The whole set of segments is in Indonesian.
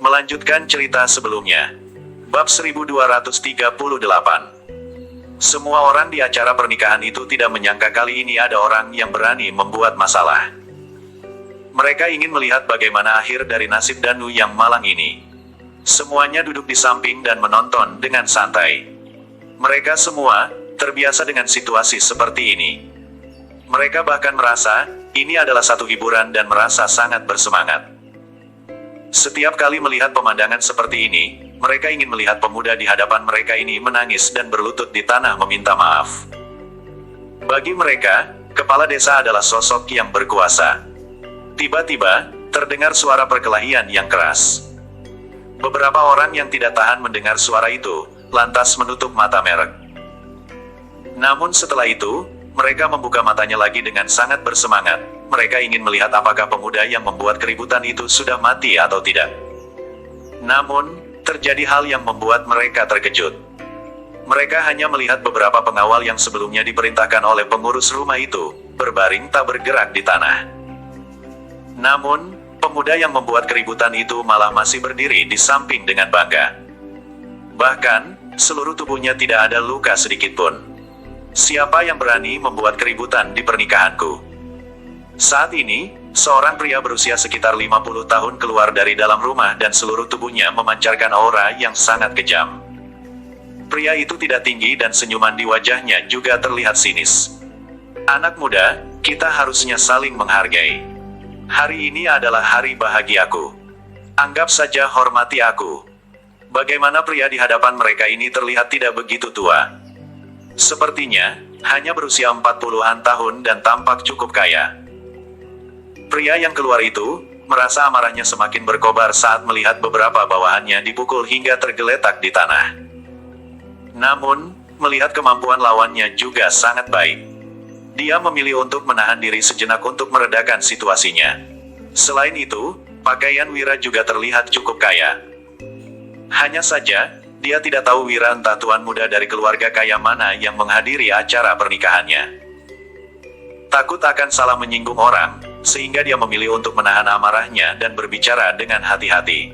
Melanjutkan cerita sebelumnya. Bab 1238. Semua orang di acara pernikahan itu tidak menyangka kali ini ada orang yang berani membuat masalah. Mereka ingin melihat bagaimana akhir dari nasib Danu yang malang ini. Semuanya duduk di samping dan menonton dengan santai. Mereka semua terbiasa dengan situasi seperti ini. Mereka bahkan merasa ini adalah satu hiburan dan merasa sangat bersemangat. Setiap kali melihat pemandangan seperti ini, mereka ingin melihat pemuda di hadapan mereka ini menangis dan berlutut di tanah meminta maaf. Bagi mereka, kepala desa adalah sosok yang berkuasa. Tiba-tiba, terdengar suara perkelahian yang keras. Beberapa orang yang tidak tahan mendengar suara itu, lantas menutup mata merek. Namun setelah itu, mereka membuka matanya lagi dengan sangat bersemangat. Mereka ingin melihat apakah pemuda yang membuat keributan itu sudah mati atau tidak. Namun, terjadi hal yang membuat mereka terkejut. Mereka hanya melihat beberapa pengawal yang sebelumnya diperintahkan oleh pengurus rumah itu, berbaring tak bergerak di tanah. Namun, pemuda yang membuat keributan itu malah masih berdiri di samping dengan bangga. Bahkan, seluruh tubuhnya tidak ada luka sedikitpun. Siapa yang berani membuat keributan di pernikahanku? Saat ini, seorang pria berusia sekitar 50 tahun keluar dari dalam rumah dan seluruh tubuhnya memancarkan aura yang sangat kejam. Pria itu tidak tinggi dan senyuman di wajahnya juga terlihat sinis. Anak muda, kita harusnya saling menghargai. Hari ini adalah hari bahagiaku. Anggap saja hormati aku. Bagaimana pria di hadapan mereka ini terlihat tidak begitu tua. Sepertinya, hanya berusia 40-an tahun dan tampak cukup kaya. Pria yang keluar itu, merasa amarahnya semakin berkobar saat melihat beberapa bawahannya dipukul hingga tergeletak di tanah. Namun, melihat kemampuan lawannya juga sangat baik. Dia memilih untuk menahan diri sejenak untuk meredakan situasinya. Selain itu, pakaian Wira juga terlihat cukup kaya. Hanya saja, dia tidak tahu Wira entah tuan muda dari keluarga kaya mana yang menghadiri acara pernikahannya. Takut akan salah menyinggung orang, sehingga dia memilih untuk menahan amarahnya dan berbicara dengan hati-hati.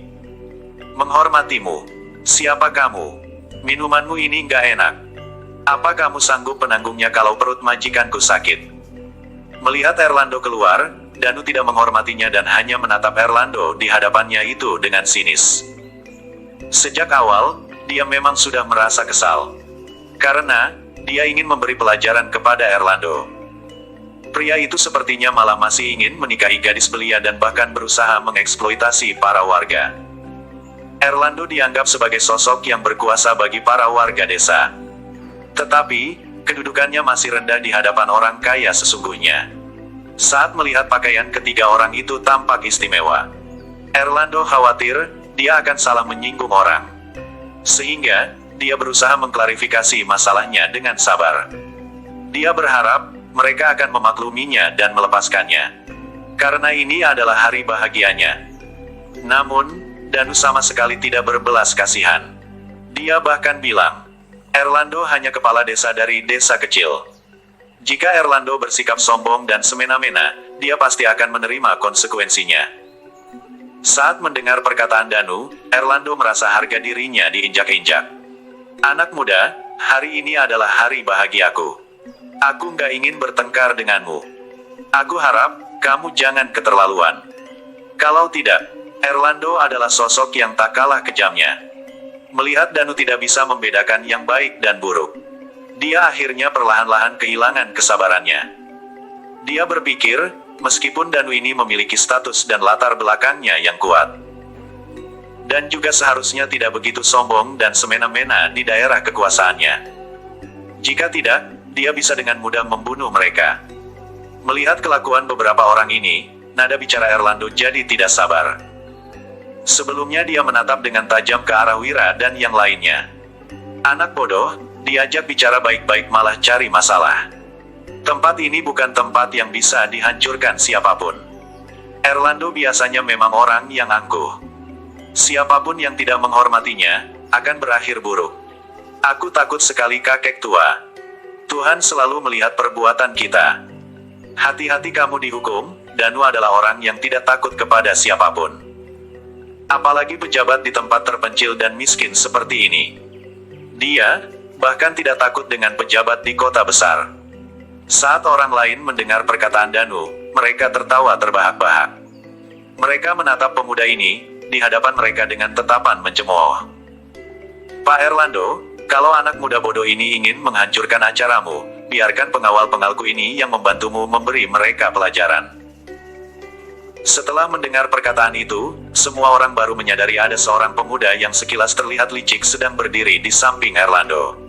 Menghormatimu. Siapa kamu? Minumanmu ini nggak enak. Apa kamu sanggup menanggungnya kalau perut majikanku sakit? Melihat Erlando keluar, Danu tidak menghormatinya dan hanya menatap Erlando di hadapannya itu dengan sinis. Sejak awal, dia memang sudah merasa kesal. Karena, dia ingin memberi pelajaran kepada Erlando. Pria itu sepertinya malah masih ingin menikahi gadis belia dan bahkan berusaha mengeksploitasi para warga. Erlando dianggap sebagai sosok yang berkuasa bagi para warga desa. Tetapi, kedudukannya masih rendah di hadapan orang kaya sesungguhnya. Saat melihat pakaian ketiga orang itu tampak istimewa, Erlando khawatir dia akan salah menyinggung orang. Sehingga, dia berusaha mengklarifikasi masalahnya dengan sabar. Dia berharap mereka akan memakluminya dan melepaskannya. Karena ini adalah hari bahagianya. Namun, Danu sama sekali tidak berbelas kasihan. Dia bahkan bilang, Erlando hanya kepala desa dari desa kecil. Jika Erlando bersikap sombong dan semena-mena, dia pasti akan menerima konsekuensinya. Saat mendengar perkataan Danu, Erlando merasa harga dirinya diinjak-injak. Anak muda, hari ini adalah hari bahagiaku. Aku nggak ingin bertengkar denganmu. Aku harap, kamu jangan keterlaluan. Kalau tidak, Erlando adalah sosok yang tak kalah kejamnya. Melihat Danu tidak bisa membedakan yang baik dan buruk, dia akhirnya perlahan-lahan kehilangan kesabarannya. Dia berpikir, meskipun Danu ini memiliki status dan latar belakangnya yang kuat, dan juga seharusnya tidak begitu sombong dan semena-mena di daerah kekuasaannya. Jika tidak, dia bisa dengan mudah membunuh mereka. Melihat kelakuan beberapa orang ini, nada bicara Erlando jadi tidak sabar. Sebelumnya dia menatap dengan tajam ke arah Wira dan yang lainnya. Anak bodoh, diajak bicara baik-baik malah cari masalah. Tempat ini bukan tempat yang bisa dihancurkan siapapun. Erlando biasanya memang orang yang angkuh. Siapapun yang tidak menghormatinya, akan berakhir buruk. Aku takut sekali kakek tua. Tuhan selalu melihat perbuatan kita. Hati-hati kamu dihukum, Danu adalah orang yang tidak takut kepada siapapun. Apalagi pejabat di tempat terpencil dan miskin seperti ini. Dia bahkan tidak takut dengan pejabat di kota besar. Saat orang lain mendengar perkataan Danu, mereka tertawa terbahak-bahak. Mereka menatap pemuda ini di hadapan mereka dengan tatapan mencemooh. Pak Erlando, kalau anak muda bodoh ini ingin menghancurkan acaramu, biarkan pengawal-pengawalku ini yang membantumu memberi mereka pelajaran. Setelah mendengar perkataan itu, semua orang baru menyadari ada seorang pemuda yang sekilas terlihat licik sedang berdiri di samping Erlando.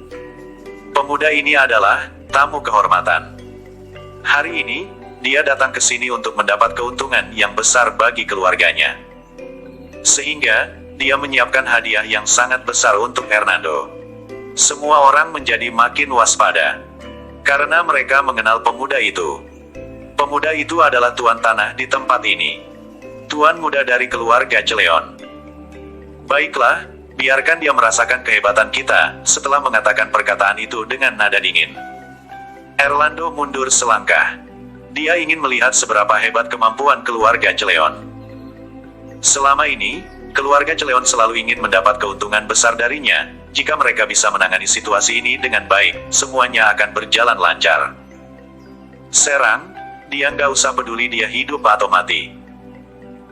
Pemuda ini adalah tamu kehormatan. Hari ini, dia datang ke sini untuk mendapat keuntungan yang besar bagi keluarganya. Sehingga, dia menyiapkan hadiah yang sangat besar untuk Hernando. Semua orang menjadi makin waspada, karena mereka mengenal pemuda itu. Pemuda itu adalah tuan tanah di tempat ini. Tuan muda dari keluarga Celeon. Baiklah, biarkan dia merasakan kehebatan kita, setelah mengatakan perkataan itu dengan nada dingin. Erlando mundur selangkah. Dia ingin melihat seberapa hebat kemampuan keluarga Celeon. Selama ini, keluarga Celeon selalu ingin mendapat keuntungan besar darinya. Jika mereka bisa menangani situasi ini dengan baik, semuanya akan berjalan lancar. Serang, dia nggak usah peduli dia hidup atau mati.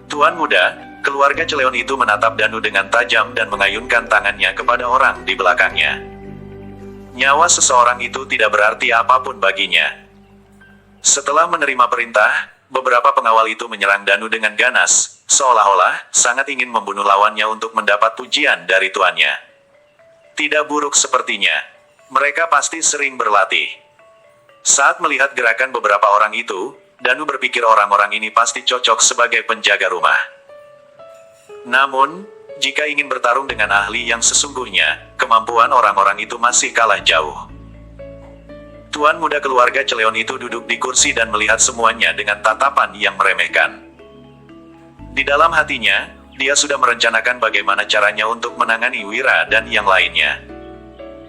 Tuan muda, keluarga Celeon itu menatap Danu dengan tajam dan mengayunkan tangannya kepada orang di belakangnya. Nyawa seseorang itu tidak berarti apapun baginya. Setelah menerima perintah, beberapa pengawal itu menyerang Danu dengan ganas, seolah-olah sangat ingin membunuh lawannya untuk mendapat pujian dari tuannya. Tidak buruk sepertinya. Mereka pasti sering berlatih. Saat melihat gerakan beberapa orang itu, Danu berpikir orang-orang ini pasti cocok sebagai penjaga rumah. Namun, jika ingin bertarung dengan ahli yang sesungguhnya, kemampuan orang-orang itu masih kalah jauh. Tuan muda keluarga Celeon itu duduk di kursi dan melihat semuanya dengan tatapan yang meremehkan. Di dalam hatinya, dia sudah merencanakan bagaimana caranya untuk menangani Wira dan yang lainnya.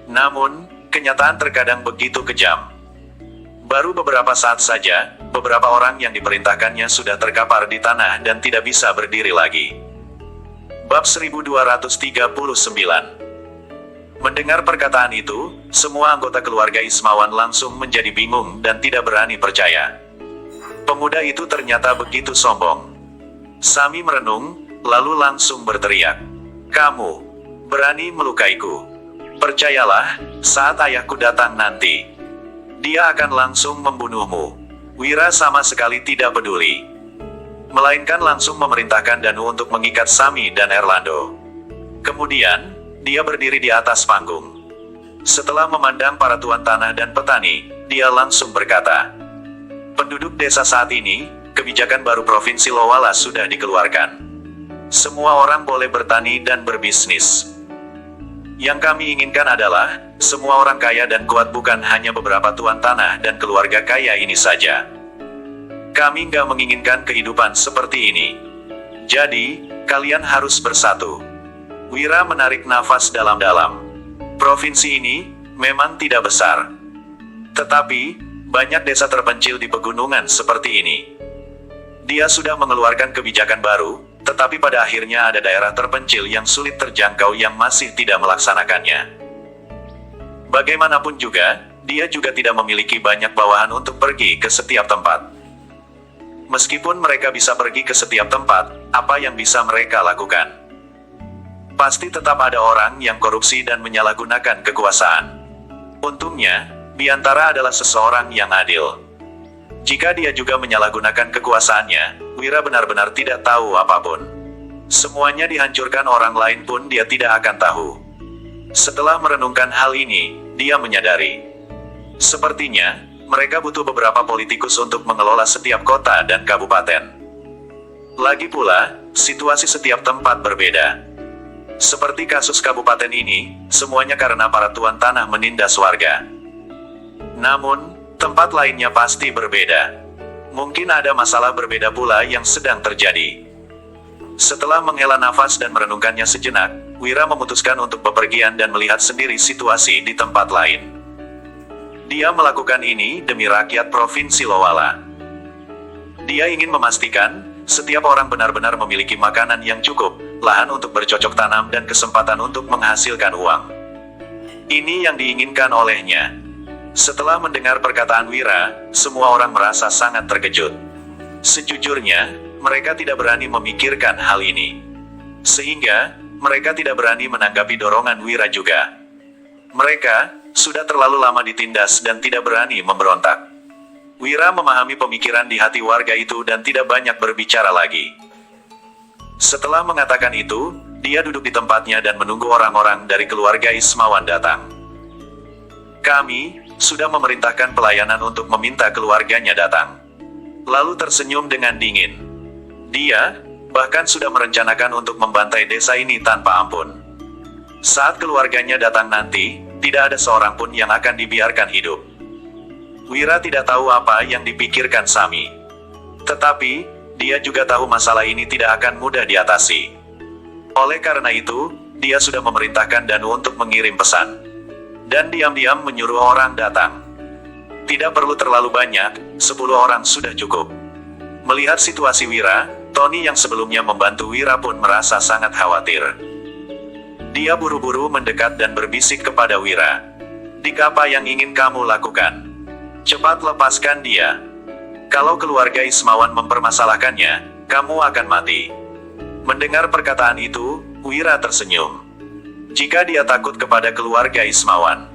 Namun, kenyataan terkadang begitu kejam. Baru beberapa saat saja, beberapa orang yang diperintahkannya sudah terkapar di tanah dan tidak bisa berdiri lagi. Bab 1239. Mendengar perkataan itu, semua anggota keluarga Ismawan langsung menjadi bingung dan tidak berani percaya. Pemuda itu ternyata begitu sombong. Sami merenung, lalu langsung berteriak. "Kamu berani melukaiku? Percayalah, saat ayahku datang nanti, dia akan langsung membunuhmu." Wira sama sekali tidak peduli, melainkan langsung memerintahkan Danu untuk mengikat Sami dan Erlando. Kemudian, dia berdiri di atas panggung. Setelah memandang para tuan tanah dan petani, dia langsung berkata, "Penduduk desa saat ini, kebijakan baru Provinsi Lowala sudah dikeluarkan. Semua orang boleh bertani dan berbisnis. Yang kami inginkan adalah, semua orang kaya dan kuat, bukan hanya beberapa tuan tanah dan keluarga kaya ini saja. Kami nggak menginginkan kehidupan seperti ini. Jadi, kalian harus bersatu." Wira menarik nafas dalam-dalam. Provinsi ini memang tidak besar, tetapi banyak desa terpencil di pegunungan seperti ini. Dia sudah mengeluarkan kebijakan baru, tetapi pada akhirnya ada daerah terpencil yang sulit terjangkau yang masih tidak melaksanakannya. Bagaimanapun juga, dia juga tidak memiliki banyak bawahan untuk pergi ke setiap tempat. Meskipun mereka bisa pergi ke setiap tempat, apa yang bisa mereka lakukan? Pasti tetap ada orang yang korupsi dan menyalahgunakan kekuasaan. Untungnya, Biantara adalah seseorang yang adil. Jika dia juga menyalahgunakan kekuasaannya, Wira benar-benar tidak tahu apapun. Semuanya dihancurkan orang lain pun dia tidak akan tahu. Setelah merenungkan hal ini, dia menyadari, sepertinya mereka butuh beberapa politikus untuk mengelola setiap kota dan kabupaten. Lagi pula, situasi setiap tempat berbeda. Seperti kasus kabupaten ini, semuanya karena para tuan tanah menindas warga. Namun, tempat lainnya pasti berbeda. Mungkin ada masalah berbeda pula yang sedang terjadi. Setelah menghela nafas dan merenungkannya sejenak, Wira memutuskan untuk bepergian dan melihat sendiri situasi di tempat lain. Dia melakukan ini demi rakyat Provinsi Lowala. Dia ingin memastikan, setiap orang benar-benar memiliki makanan yang cukup, lahan untuk bercocok tanam dan kesempatan untuk menghasilkan uang. Ini yang diinginkan olehnya. Setelah mendengar perkataan Wira, semua orang merasa sangat terkejut. Sejujurnya, mereka tidak berani memikirkan hal ini. Sehingga, mereka tidak berani menanggapi dorongan Wira juga. Mereka sudah terlalu lama ditindas dan tidak berani memberontak. Wira memahami pemikiran di hati warga itu dan tidak banyak berbicara lagi. Setelah mengatakan itu, dia duduk di tempatnya dan menunggu orang-orang dari keluarga Ismawan datang. Kami sudah memerintahkan pelayanan untuk meminta keluarganya datang. Lalu tersenyum dengan dingin. Dia bahkan sudah merencanakan untuk membantai desa ini tanpa ampun. Saat keluarganya datang nanti, tidak ada seorang pun yang akan dibiarkan hidup. Wira tidak tahu apa yang dipikirkan Sami. Tetapi, dia juga tahu masalah ini tidak akan mudah diatasi. Oleh karena itu, dia sudah memerintahkan Danu untuk mengirim pesan. Dan diam-diam menyuruh orang datang. Tidak perlu terlalu banyak, 10 orang sudah cukup. Melihat situasi Wira, Tony yang sebelumnya membantu Wira pun merasa sangat khawatir. Dia buru-buru mendekat dan berbisik kepada Wira. "Dik, apa yang ingin kamu lakukan? Cepat lepaskan dia. Kalau keluarga Ismawan mempermasalahkannya, kamu akan mati." Mendengar perkataan itu, Wira tersenyum. Jika dia takut kepada keluarga Ismawan,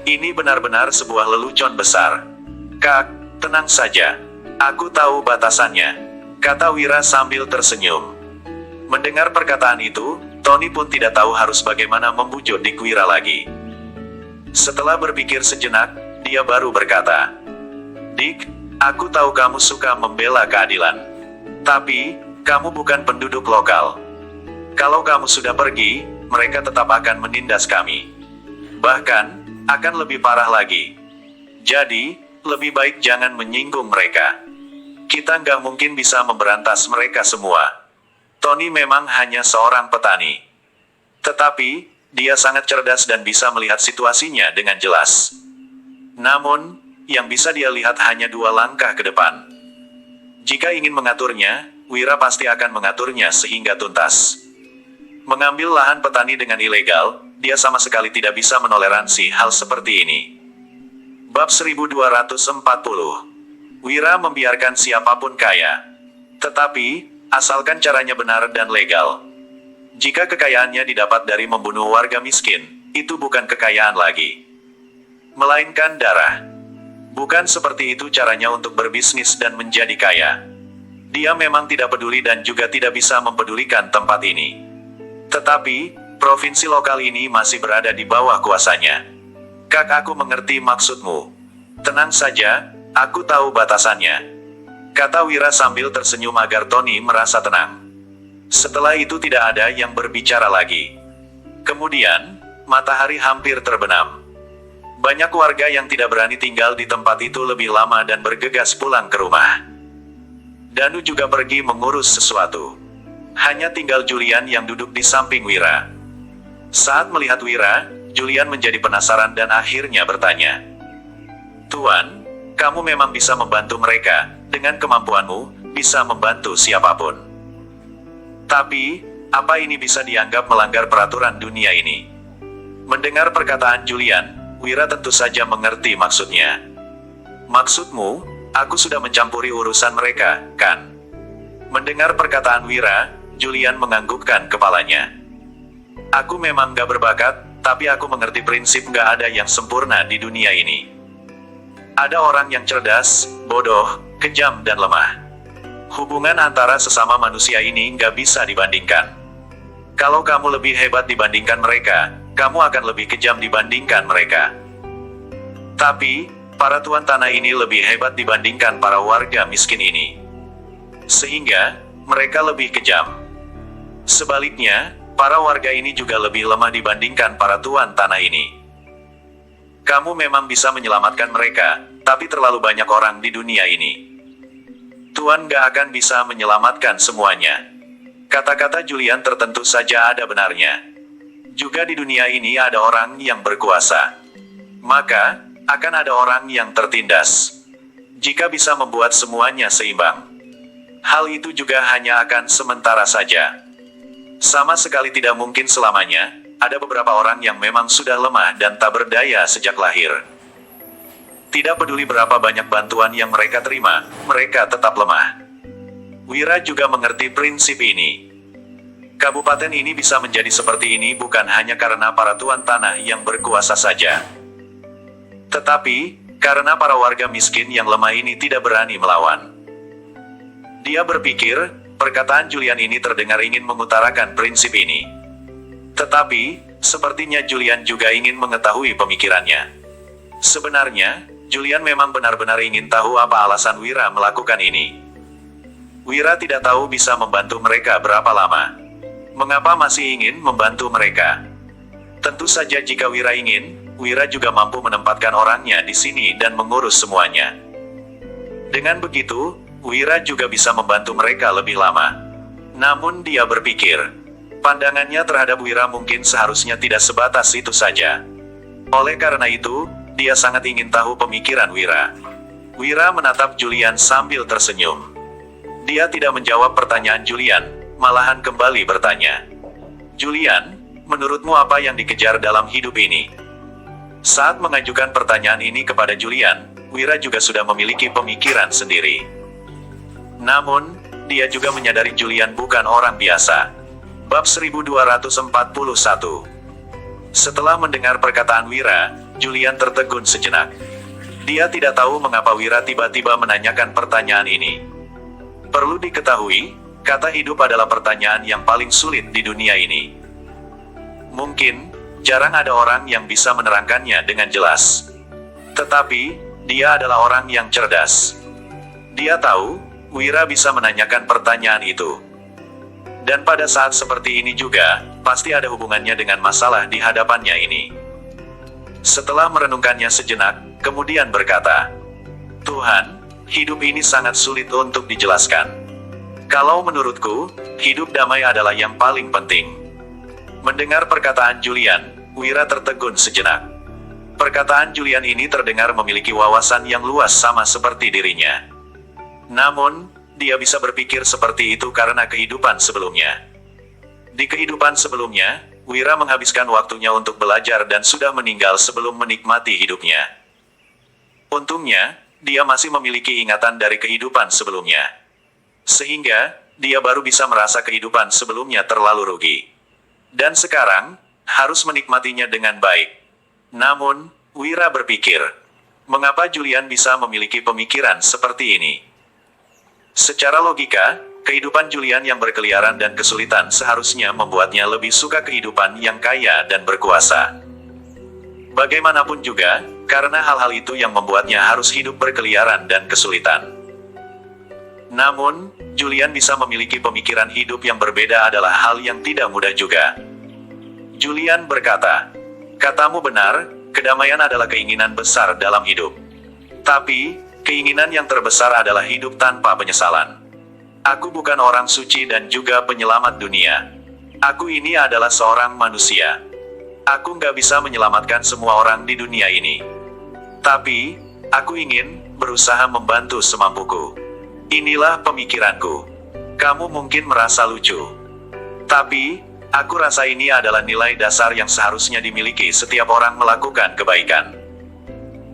ini benar-benar sebuah lelucon besar. "Kak, tenang saja. Aku tahu batasannya," kata Wira sambil tersenyum. Mendengar perkataan itu, Tony pun tidak tahu harus bagaimana membujuk Dik Wira lagi. Setelah berpikir sejenak, dia baru berkata, "Dik, aku tahu kamu suka membela keadilan. Tapi, kamu bukan penduduk lokal. Kalau kamu sudah pergi, mereka tetap akan menindas kami. Bahkan, akan lebih parah lagi. Jadi, lebih baik jangan menyinggung mereka. Kita nggak mungkin bisa memberantas mereka semua." Tony memang hanya seorang petani. Tetapi, dia sangat cerdas dan bisa melihat situasinya dengan jelas. Namun, yang bisa dia lihat hanya 2 langkah ke depan. Jika ingin mengaturnya, Wira pasti akan mengaturnya sehingga tuntas. Mengambil lahan petani dengan ilegal, dia sama sekali tidak bisa menoleransi hal seperti ini. Bab 1240. Wira membiarkan siapapun kaya. Tetapi, asalkan caranya benar dan legal. Jika kekayaannya didapat dari membunuh warga miskin, itu bukan kekayaan lagi, melainkan darah. Bukan seperti itu caranya untuk berbisnis dan menjadi kaya. Dia memang tidak peduli dan juga tidak bisa mempedulikan tempat ini. Tetapi, provinsi lokal ini masih berada di bawah kuasanya. "Kak, aku mengerti maksudmu. Tenang saja, aku tahu batasannya," kata Wira sambil tersenyum agar Tony merasa tenang. Setelah itu tidak ada yang berbicara lagi. Kemudian, matahari hampir terbenam. Banyak warga yang tidak berani tinggal di tempat itu lebih lama dan bergegas pulang ke rumah. Danu juga pergi mengurus sesuatu. Hanya tinggal Julian yang duduk di samping Wira. Saat melihat Wira, Julian menjadi penasaran dan akhirnya bertanya, "Tuan, kamu memang bisa membantu mereka. Dengan kemampuanmu, bisa membantu siapapun. Tapi, apa ini bisa dianggap melanggar peraturan dunia ini?" Mendengar perkataan Julian, Wira tentu saja mengerti maksudnya. "Maksudmu, aku sudah mencampuri urusan mereka, kan?" Mendengar perkataan Wira, Julian menganggukkan kepalanya. "Aku memang gak berbakat, tapi aku mengerti prinsip gak ada yang sempurna di dunia ini. Ada orang yang cerdas, bodoh, kejam dan lemah. Hubungan antara sesama manusia ini nggak bisa dibandingkan. Kalau kamu lebih hebat dibandingkan mereka, kamu akan lebih kejam dibandingkan mereka. Tapi, para tuan tanah ini lebih hebat dibandingkan para warga miskin ini. Sehingga, mereka lebih kejam. Sebaliknya, para warga ini juga lebih lemah dibandingkan para tuan tanah ini. Kamu memang bisa menyelamatkan mereka, tapi terlalu banyak orang di dunia ini. Tuan gak akan bisa menyelamatkan semuanya." Kata-kata Julian tertentu saja ada benarnya. Juga di dunia ini ada orang yang berkuasa. Maka, akan ada orang yang tertindas. Jika bisa membuat semuanya seimbang, hal itu juga hanya akan sementara saja. Sama sekali tidak mungkin selamanya. Ada beberapa orang yang memang sudah lemah dan tak berdaya sejak lahir. Tidak peduli berapa banyak bantuan yang mereka terima, mereka tetap lemah. Wira juga mengerti prinsip ini. Kabupaten ini bisa menjadi seperti ini bukan hanya karena para tuan tanah yang berkuasa saja. Tetapi, karena para warga miskin yang lemah ini tidak berani melawan. Dia berpikir, perkataan Julian ini terdengar ingin mengutarakan prinsip ini. Tetapi, sepertinya Julian juga ingin mengetahui pemikirannya. Sebenarnya, Julian memang benar-benar ingin tahu apa alasan Wira melakukan ini. Wira tidak tahu bisa membantu mereka berapa lama. Mengapa masih ingin membantu mereka? Tentu saja jika Wira ingin, Wira juga mampu menempatkan orangnya di sini dan mengurus semuanya. Dengan begitu, Wira juga bisa membantu mereka lebih lama. Namun dia berpikir, pandangannya terhadap Wira mungkin seharusnya tidak sebatas itu saja. Oleh karena itu, dia sangat ingin tahu pemikiran Wira. Wira menatap Julian sambil tersenyum. Dia tidak menjawab pertanyaan Julian, malahan kembali bertanya. Julian, menurutmu apa yang dikejar dalam hidup ini? Saat mengajukan pertanyaan ini kepada Julian, Wira juga sudah memiliki pemikiran sendiri. Namun, dia juga menyadari Julian bukan orang biasa. Bab 1241. Setelah mendengar perkataan Wira, Julian tertegun sejenak. Dia tidak tahu mengapa Wira tiba-tiba menanyakan pertanyaan ini. Perlu diketahui, kata hidup adalah pertanyaan yang paling sulit di dunia ini. Mungkin, jarang ada orang yang bisa menerangkannya dengan jelas. Tetapi, dia adalah orang yang cerdas. Dia tahu, Wira bisa menanyakan pertanyaan itu. Dan pada saat seperti ini juga, pasti ada hubungannya dengan masalah di hadapannya ini. Setelah merenungkannya sejenak, kemudian berkata, Tuhan, hidup ini sangat sulit untuk dijelaskan. Kalau menurutku, hidup damai adalah yang paling penting. Mendengar perkataan Julian, Wira tertegun sejenak. Perkataan Julian ini terdengar memiliki wawasan yang luas sama seperti dirinya. Namun, dia bisa berpikir seperti itu karena kehidupan sebelumnya. Di kehidupan sebelumnya, Wira menghabiskan waktunya untuk belajar dan sudah meninggal sebelum menikmati hidupnya. Untungnya, dia masih memiliki ingatan dari kehidupan sebelumnya. Sehingga, dia baru bisa merasa kehidupan sebelumnya terlalu rugi. Dan sekarang, harus menikmatinya dengan baik. Namun, Wira berpikir, mengapa Julian bisa memiliki pemikiran seperti ini? Secara logika, kehidupan Julian yang berkeliaran dan kesulitan seharusnya membuatnya lebih suka kehidupan yang kaya dan berkuasa. Bagaimanapun juga, karena hal-hal itu yang membuatnya harus hidup berkeliaran dan kesulitan. Namun, Julian bisa memiliki pemikiran hidup yang berbeda adalah hal yang tidak mudah juga. Julian berkata, katamu benar, kedamaian adalah keinginan besar dalam hidup. Tapi, keinginan yang terbesar adalah hidup tanpa penyesalan. Aku bukan orang suci dan juga penyelamat dunia. Aku ini adalah seorang manusia. Aku nggak bisa menyelamatkan semua orang di dunia ini. Tapi, aku ingin berusaha membantu semampuku. Inilah pemikiranku. Kamu mungkin merasa lucu. Tapi, aku rasa ini adalah nilai dasar yang seharusnya dimiliki setiap orang melakukan kebaikan.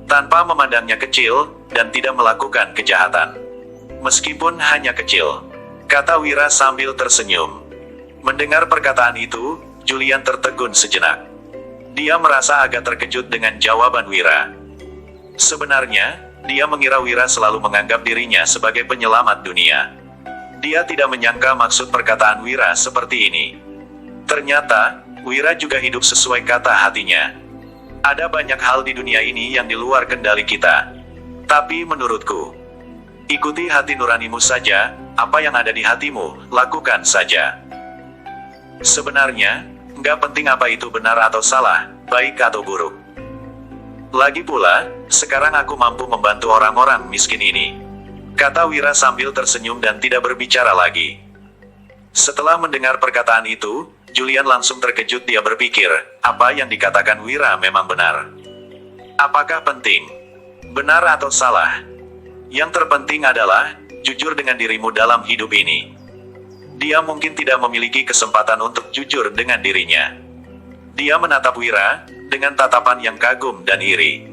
Tanpa memandangnya kecil, dan tidak melakukan kejahatan. Meskipun hanya kecil, kata Wira sambil tersenyum. Mendengar perkataan itu, Julian tertegun sejenak. Dia merasa agak terkejut dengan jawaban Wira. Sebenarnya, dia mengira Wira selalu menganggap dirinya sebagai penyelamat dunia. Dia tidak menyangka maksud perkataan Wira seperti ini. Ternyata, Wira juga hidup sesuai kata hatinya. Ada banyak hal di dunia ini yang di luar kendali kita. Tapi menurutku, ikuti hati nuranimu saja, apa yang ada di hatimu, lakukan saja. Sebenarnya, nggak penting apa itu benar atau salah, baik atau buruk. Lagi pula, sekarang aku mampu membantu orang-orang miskin ini. Kata Wira sambil tersenyum dan tidak berbicara lagi. Setelah mendengar perkataan itu, Julian langsung terkejut. Dia berpikir, apa yang dikatakan Wira memang benar. Apakah penting? Benar atau salah? Yang terpenting adalah, jujur dengan dirimu dalam hidup ini. Dia mungkin tidak memiliki kesempatan untuk jujur dengan dirinya. Dia menatap Wira, dengan tatapan yang kagum dan iri.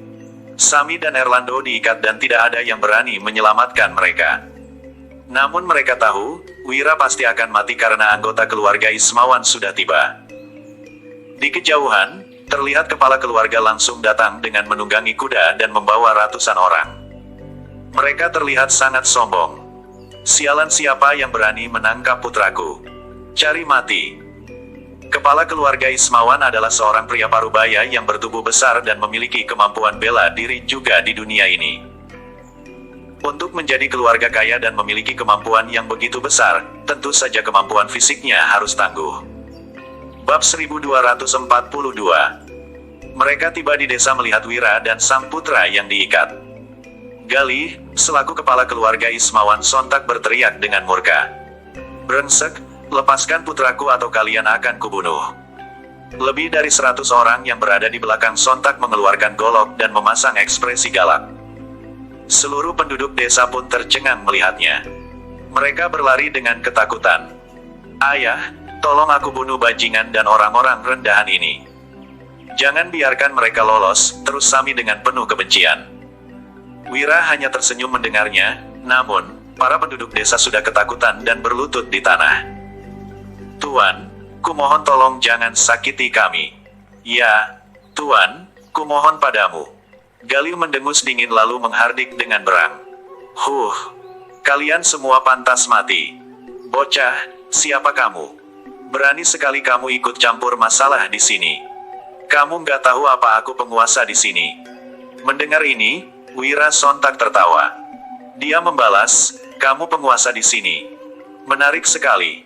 Sami dan Erlando diikat dan tidak ada yang berani menyelamatkan mereka. Namun mereka tahu, Wira pasti akan mati karena anggota keluarga Ismawan sudah tiba. Di kejauhan, terlihat kepala keluarga langsung datang dengan menunggangi kuda dan membawa ratusan orang. Mereka terlihat sangat sombong. Sialan, siapa yang berani menangkap putraku? Cari mati. Kepala keluarga Ismawan adalah seorang pria parubaya yang bertubuh besar dan memiliki kemampuan bela diri juga di dunia ini. Untuk menjadi keluarga kaya dan memiliki kemampuan yang begitu besar, tentu saja kemampuan fisiknya harus tangguh. Bab 1242. Mereka tiba di desa melihat Wira dan sang putra yang diikat. Galih, selaku kepala keluarga Ismawan, sontak berteriak dengan murka. "Brengsek, lepaskan putraku atau kalian akan kubunuh." Lebih dari 100 orang yang berada di belakang sontak mengeluarkan golok dan memasang ekspresi galak. Seluruh penduduk desa pun tercengang melihatnya. Mereka berlari dengan ketakutan. "Ayah, tolong aku bunuh bajingan dan orang-orang rendahan ini. Jangan biarkan mereka lolos," terus Sami dengan penuh kebencian. Wira hanya tersenyum mendengarnya, namun, para penduduk desa sudah ketakutan dan berlutut di tanah. "Tuan, kumohon tolong jangan sakiti kami." "Ya, Tuan, kumohon padamu." Galih mendengus dingin lalu menghardik dengan berang. Kalian semua pantas mati. Bocah, siapa kamu? Berani sekali kamu ikut campur masalah di sini. Kamu nggak tahu apa aku penguasa di sini." Mendengar ini, Wira sontak tertawa. Dia membalas, "Kamu penguasa di sini. Menarik sekali.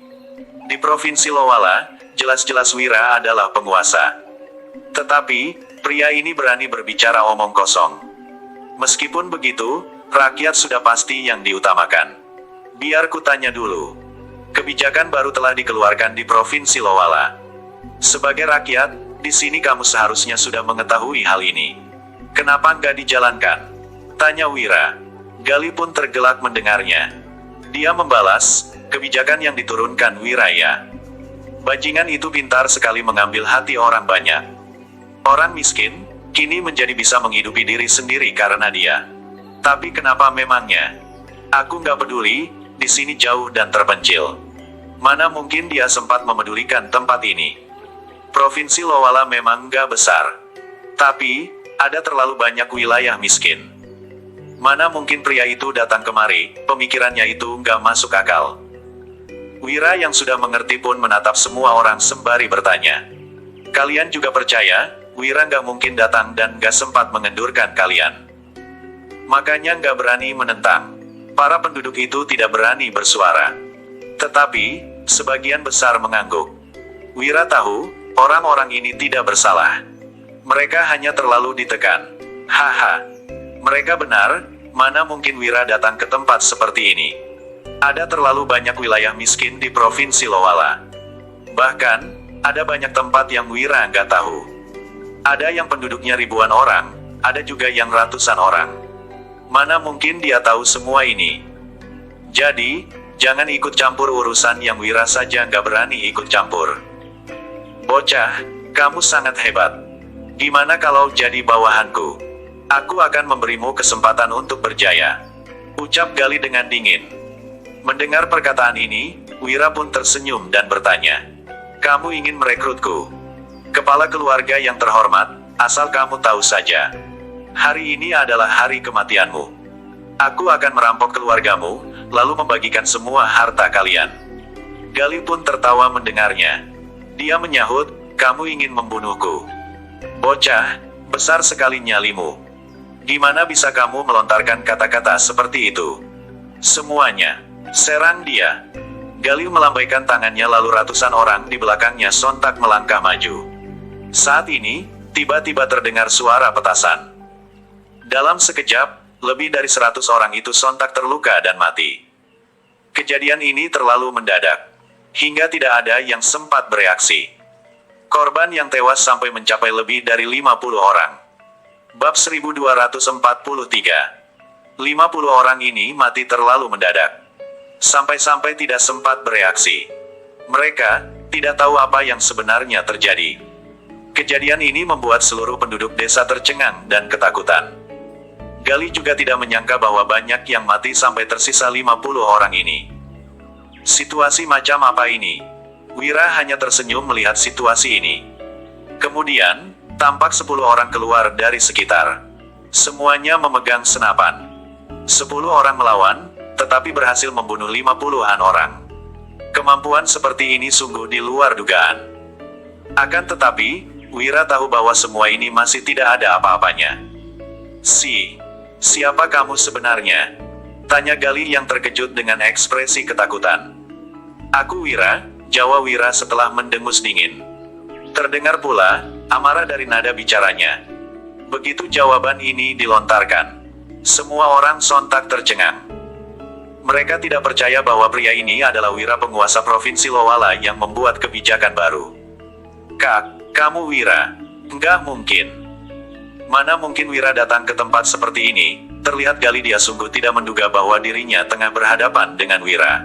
Di Provinsi Lowala, jelas-jelas Wira adalah penguasa. Tetapi, pria ini berani berbicara omong kosong. Meskipun begitu, rakyat sudah pasti yang diutamakan. Biar kutanya dulu. Kebijakan baru telah dikeluarkan di Provinsi Lowala. Sebagai rakyat, di sini kamu seharusnya sudah mengetahui hal ini. Kenapa nggak dijalankan?" tanya Wira. Galih pun tergelak mendengarnya. Dia membalas, "Kebijakan yang diturunkan Wiraya. Bajingan itu pintar sekali mengambil hati orang banyak. Orang miskin, kini menjadi bisa menghidupi diri sendiri karena dia. Tapi kenapa memangnya? Aku nggak peduli, di sini jauh dan terpencil. Mana mungkin dia sempat memedulikan tempat ini. Provinsi Lowala memang nggak besar. Tapi, ada terlalu banyak wilayah miskin. Mana mungkin pria itu datang kemari, pemikirannya itu nggak masuk akal." Wira yang sudah mengerti pun menatap semua orang sembari bertanya. "Kalian juga percaya, Wira nggak mungkin datang dan nggak sempat mengendurkan kalian? Makanya nggak berani menentang." Para penduduk itu tidak berani bersuara. Tetapi, sebagian besar mengangguk. Wira tahu, orang-orang ini tidak bersalah. Mereka hanya terlalu ditekan. Mereka benar, mana mungkin Wira datang ke tempat seperti ini. Ada terlalu banyak wilayah miskin di Provinsi Lowala. Bahkan, ada banyak tempat yang Wira nggak tahu. Ada yang penduduknya ribuan orang, ada juga yang ratusan orang. Mana mungkin dia tahu semua ini? Jadi, jangan ikut campur urusan yang Wira saja nggak berani ikut campur. Bocah, kamu sangat hebat. Gimana kalau jadi bawahanku? Aku akan memberimu kesempatan untuk berjaya. Ucap Galih dengan dingin. Mendengar perkataan ini, Wira pun tersenyum dan bertanya. "Kamu ingin merekrutku? Kepala keluarga yang terhormat, asal kamu tahu saja. Hari ini adalah hari kematianmu. Aku akan merampok keluargamu, lalu membagikan semua harta kalian." Galih pun tertawa mendengarnya. Dia menyahut, "Kamu ingin membunuhku? Bocah, besar sekali nyalimu. Gimana bisa kamu melontarkan kata-kata seperti itu? Semuanya, serang dia." Galih melambaikan tangannya lalu ratusan orang di belakangnya sontak melangkah maju. Saat ini, tiba-tiba terdengar suara petasan. Dalam sekejap, lebih dari 100 orang itu sontak terluka dan mati. Kejadian ini terlalu mendadak, hingga tidak ada yang sempat bereaksi. Korban yang tewas sampai mencapai lebih dari 50 orang. Bab 1243. 50 orang ini mati terlalu mendadak. sampai-sampai tidak sempat bereaksi. Mereka tidak tahu apa yang sebenarnya terjadi. Kejadian ini membuat seluruh penduduk desa tercengang dan ketakutan. Gali juga tidak menyangka bahwa banyak yang mati sampai tersisa 50 orang ini. Situasi macam apa ini? Wira hanya tersenyum melihat situasi ini. Kemudian, tampak 10 orang keluar dari sekitar. Semuanya memegang senapan. 10 orang melawan, tetapi berhasil membunuh 50-an orang. Kemampuan seperti ini sungguh di luar dugaan. Akan tetapi, Wira tahu bahwa semua ini masih tidak ada apa-apanya. Siapa kamu sebenarnya? Tanya Gali yang terkejut dengan ekspresi ketakutan. Aku Wira, jawab Wira setelah mendengus dingin. Terdengar pula amarah dari nada bicaranya. Begitu jawaban ini dilontarkan, semua orang sontak tercengang. Mereka tidak percaya bahwa pria ini adalah Wira, penguasa Provinsi Lowala yang membuat kebijakan baru. Kamu Wira? Enggak mungkin. Mana mungkin Wira datang ke tempat seperti ini? Terlihat Gali dia sungguh tidak menduga bahwa dirinya tengah berhadapan dengan Wira.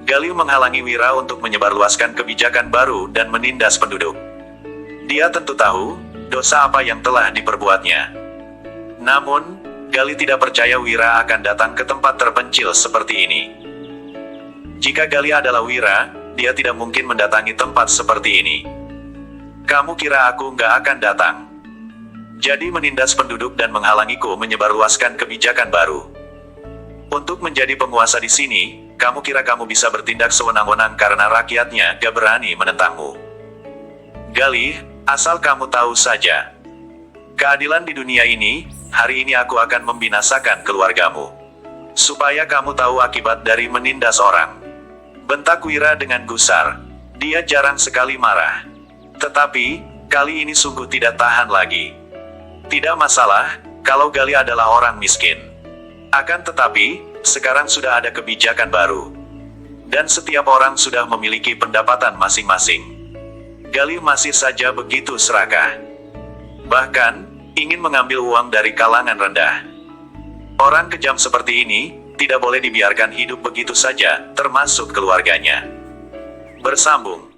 Gali menghalangi Wira untuk menyebarluaskan kebijakan baru dan menindas penduduk. Dia tentu tahu dosa apa yang telah diperbuatnya. Namun, Gali tidak percaya Wira akan datang ke tempat terpencil seperti ini. Jika Gali adalah Wira, dia tidak mungkin mendatangi tempat seperti ini. Kamu kira aku nggak akan datang? Jadi menindas penduduk dan menghalangiku menyebarluaskan kebijakan baru. Untuk menjadi penguasa di sini, kamu kira kamu bisa bertindak sewenang-wenang karena rakyatnya gak berani menentangmu. Gali, asal kamu tahu saja. Keadilan di dunia ini, hari ini aku akan membinasakan keluargamu. Supaya kamu tahu akibat dari menindas orang. Bentak Wira dengan gusar. Dia jarang sekali marah. Tetapi, kali ini sungguh tidak tahan lagi. Tidak masalah, kalau Gali adalah orang miskin. Akan tetapi, sekarang sudah ada kebijakan baru. Dan setiap orang sudah memiliki pendapatan masing-masing. Gali masih saja begitu serakah. Bahkan, ingin mengambil uang dari kalangan rendah. Orang kejam seperti ini, tidak boleh dibiarkan hidup begitu saja, termasuk keluarganya. Bersambung.